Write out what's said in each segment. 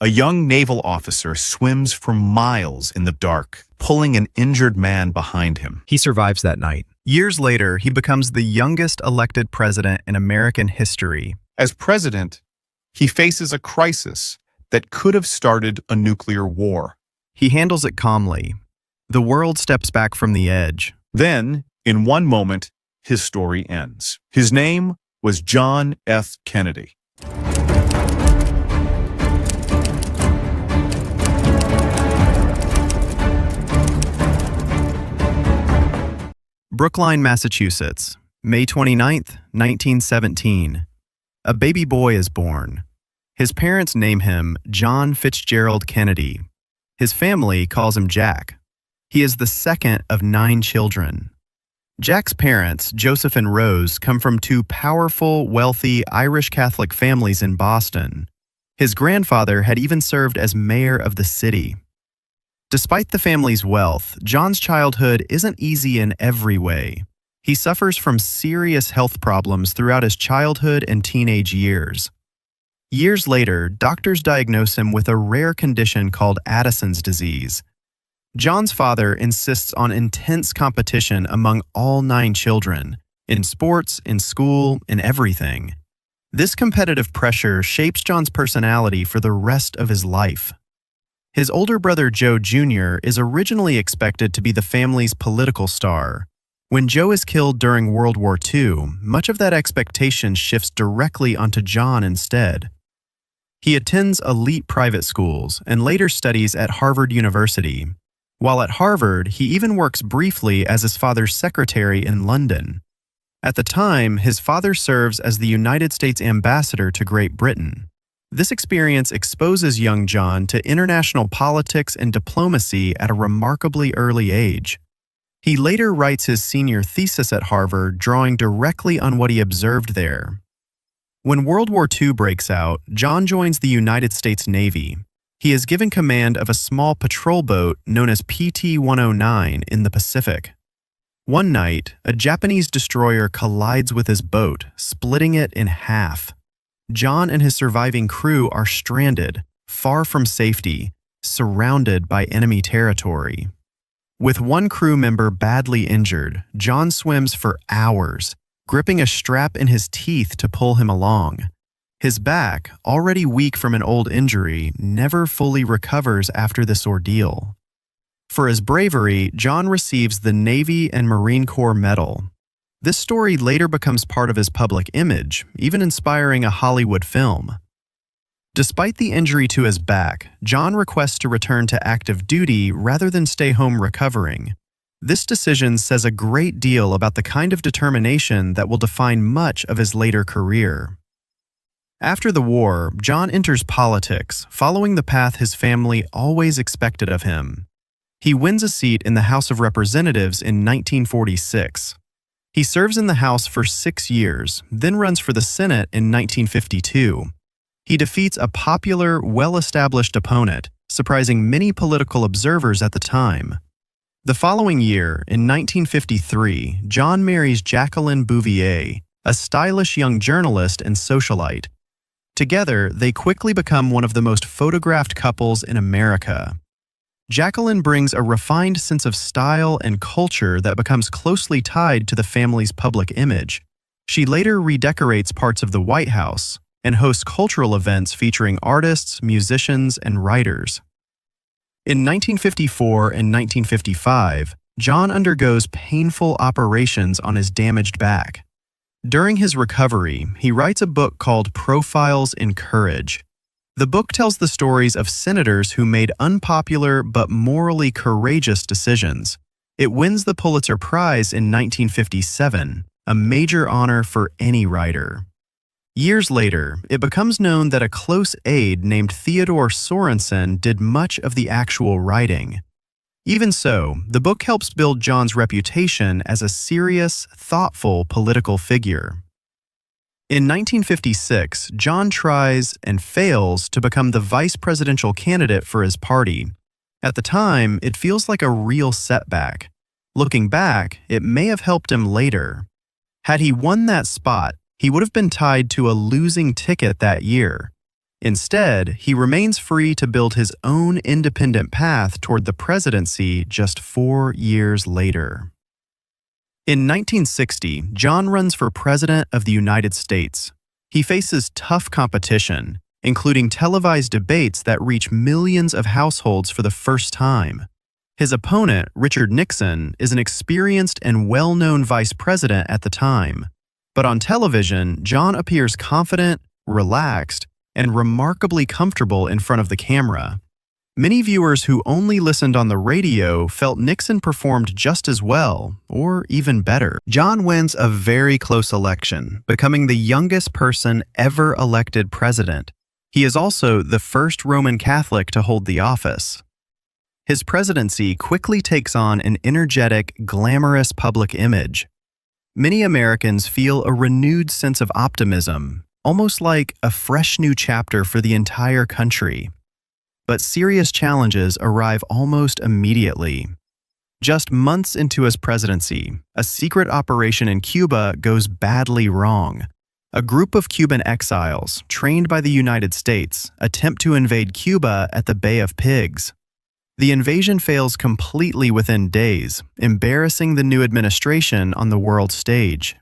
A young naval officer swims for miles in the dark, pulling an injured man behind him. He survives that night. Years later, he becomes the youngest elected president in American history. As president, he faces a crisis that could have started a nuclear war. He handles it calmly. The world steps back from the edge. Then, in one moment, his story ends. His name was John F. Kennedy. Brookline, Massachusetts, May 29th, 1917. A baby boy is born. His parents name him John Fitzgerald Kennedy. His family calls him Jack. He is the second of 9 children. Jack's parents, Joseph and Rose, come from 2 powerful, wealthy Irish Catholic families in Boston. His grandfather had even served as mayor of the city. Despite the family's wealth, John's childhood isn't easy in every way. He suffers from serious health problems throughout his childhood and teenage years. Years later, doctors diagnose him with a rare condition called Addison's disease. John's father insists on intense competition among all 9 children, in sports, in school, in everything. This competitive pressure shapes John's personality for the rest of his life. His older brother Joe Jr. is originally expected to be the family's political star. When Joe is killed during World War II, much of that expectation shifts directly onto John instead. He attends elite private schools and later studies at Harvard University. While at Harvard, he even works briefly as his father's secretary in London. At the time, his father serves as the United States ambassador to Great Britain. This experience exposes young John to international politics and diplomacy at a remarkably early age. He later writes his senior thesis at Harvard, drawing directly on what he observed there. When World War II breaks out, John joins the United States Navy. He is given command of a small patrol boat known as PT-109 in the Pacific. One night, a Japanese destroyer collides with his boat, splitting it in half. John and his surviving crew are stranded, far from safety, surrounded by enemy territory. With one crew member badly injured, John swims for hours, gripping a strap in his teeth to pull him along. His back, already weak from an old injury, never fully recovers after this ordeal. For his bravery, John receives the Navy and Marine Corps Medal. This story later becomes part of his public image, even inspiring a Hollywood film. Despite the injury to his back, John requests to return to active duty rather than stay home recovering. This decision says a great deal about the kind of determination that will define much of his later career. After the war, John enters politics, following the path his family always expected of him. He wins a seat in the House of Representatives in 1946. He serves in the House for 6 years, then runs for the Senate in 1952. He defeats a popular, well-established opponent, surprising many political observers at the time. The following year, in 1953, John marries Jacqueline Bouvier, a stylish young journalist and socialite. Together, they quickly become one of the most photographed couples in America. Jacqueline brings a refined sense of style and culture that becomes closely tied to the family's public image. She later redecorates parts of the White House and hosts cultural events featuring artists, musicians, and writers. In 1954 and 1955, John undergoes painful operations on his damaged back. During his recovery, he writes a book called Profiles in Courage. The book tells the stories of senators who made unpopular but morally courageous decisions. It wins the Pulitzer Prize in 1957, a major honor for any writer. Years later, it becomes known that a close aide named Theodore Sorensen did much of the actual writing. Even so, the book helps build John's reputation as a serious, thoughtful political figure. In 1956, John tries and fails to become the vice presidential candidate for his party. At the time, it feels like a real setback. Looking back, it may have helped him later. Had he won that spot, he would have been tied to a losing ticket that year. Instead, he remains free to build his own independent path toward the presidency just 4 years later. In 1960, John runs for President of the United States. He faces tough competition, including televised debates that reach millions of households for the first time. His opponent, Richard Nixon, is an experienced and well-known vice president at the time. But on television, John appears confident, relaxed, and remarkably comfortable in front of the camera. Many viewers who only listened on the radio felt Nixon performed just as well, or even better. John wins a very close election, becoming the youngest person ever elected president. He is also the first Roman Catholic to hold the office. His presidency quickly takes on an energetic, glamorous public image. Many Americans feel a renewed sense of optimism, almost like a fresh new chapter for the entire country. But serious challenges arrive almost immediately. Just months into his presidency, a secret operation in Cuba goes badly wrong. A group of Cuban exiles, trained by the United States, attempt to invade Cuba at the Bay of Pigs. The invasion fails completely within days, embarrassing the new administration on the world stage.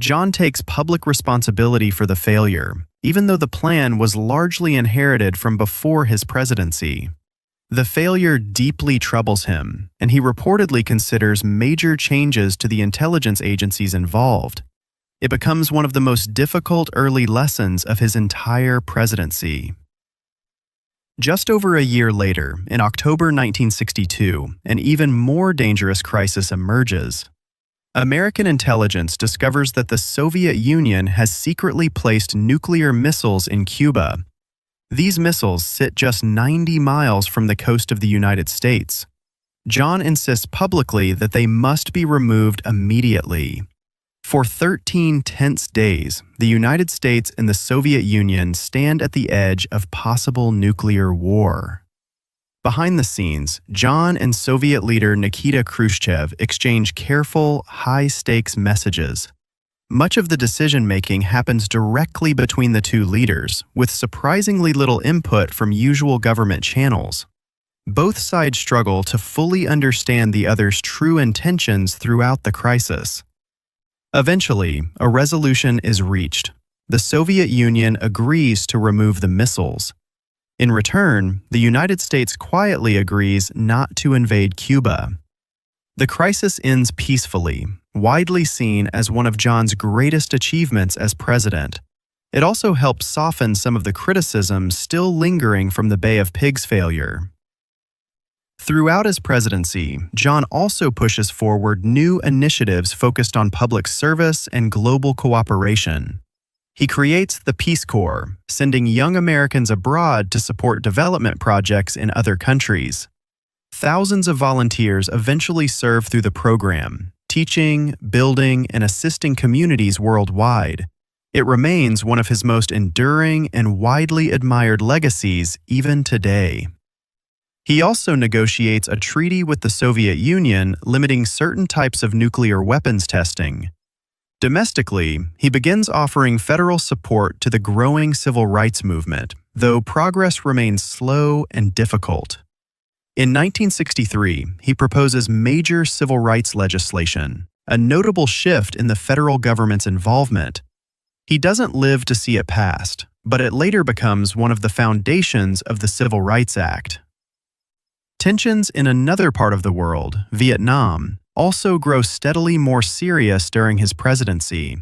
John takes public responsibility for the failure, even though the plan was largely inherited from before his presidency. The failure deeply troubles him, and he reportedly considers major changes to the intelligence agencies involved. It becomes one of the most difficult early lessons of his entire presidency. Just over a year later, in October 1962, an even more dangerous crisis emerges. American intelligence discovers that the Soviet Union has secretly placed nuclear missiles in Cuba. These missiles sit just 90 miles from the coast of the United States. John insists publicly that they must be removed immediately. For 13 tense days, the United States and the Soviet Union stand at the edge of possible nuclear war. Behind the scenes, John and Soviet leader Nikita Khrushchev exchange careful, high-stakes messages. Much of the decision-making happens directly between the two leaders, with surprisingly little input from usual government channels. Both sides struggle to fully understand the other's true intentions throughout the crisis. Eventually, a resolution is reached. The Soviet Union agrees to remove the missiles. In return, the United States quietly agrees not to invade Cuba. The crisis ends peacefully, widely seen as one of John's greatest achievements as president. It also helped soften some of the criticism still lingering from the Bay of Pigs failure. Throughout his presidency, John also pushes forward new initiatives focused on public service and global cooperation. He creates the Peace Corps, sending young Americans abroad to support development projects in other countries. Thousands of volunteers eventually serve through the program, teaching, building, and assisting communities worldwide. It remains one of his most enduring and widely admired legacies even today. He also negotiates a treaty with the Soviet Union limiting certain types of nuclear weapons testing. Domestically, he begins offering federal support to the growing civil rights movement, though progress remains slow and difficult. In 1963, he proposes major civil rights legislation, a notable shift in the federal government's involvement. He doesn't live to see it passed, but it later becomes one of the foundations of the Civil Rights Act. Tensions in another part of the world, Vietnam, also grow steadily more serious during his presidency.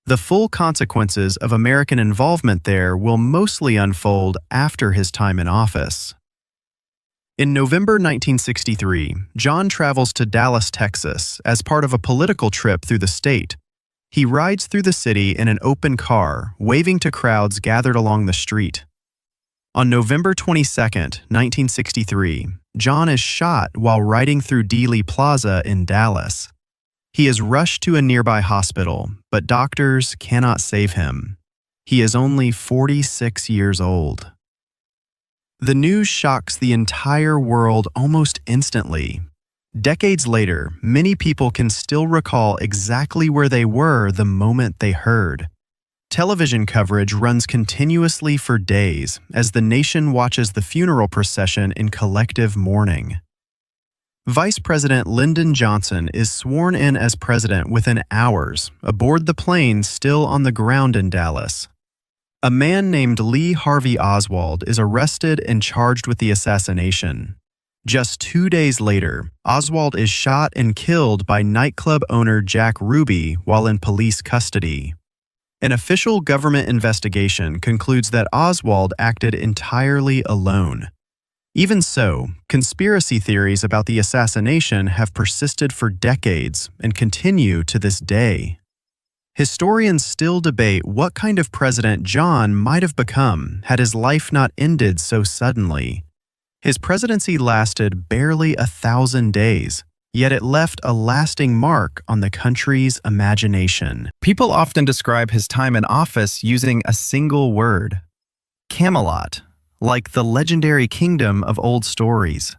The full consequences of American involvement there will mostly unfold after his time in office. In November 1963, John travels to Dallas, Texas, as part of a political trip through the state. He rides through the city in an open car, waving to crowds gathered along the street. On November 22, 1963, John is shot while riding through Dealey Plaza in Dallas. He is rushed to a nearby hospital, but doctors cannot save him. He is only 46 years old. The news shocks the entire world almost instantly. Decades later, many people can still recall exactly where they were the moment they heard. Television coverage runs continuously for days as the nation watches the funeral procession in collective mourning. Vice President Lyndon Johnson is sworn in as president within hours aboard the plane still on the ground in Dallas. A man named Lee Harvey Oswald is arrested and charged with the assassination. Just 2 days later, Oswald is shot and killed by nightclub owner Jack Ruby while in police custody. An official government investigation concludes that Oswald acted entirely alone. Even so, conspiracy theories about the assassination have persisted for decades and continue to this day. Historians still debate what kind of president John might have become had his life not ended so suddenly. His presidency lasted barely 1,000 days, yet it left a lasting mark on the country's imagination. People often describe his time in office using a single word: Camelot, like the legendary kingdom of old stories.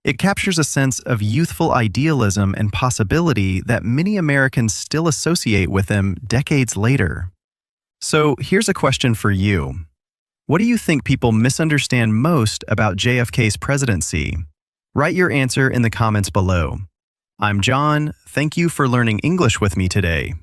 It captures a sense of youthful idealism and possibility that many Americans still associate with him decades later. So here's a question for you. What do you think people misunderstand most about JFK's presidency? Write your answer in the comments below. I'm John. Thank you for learning English with me today,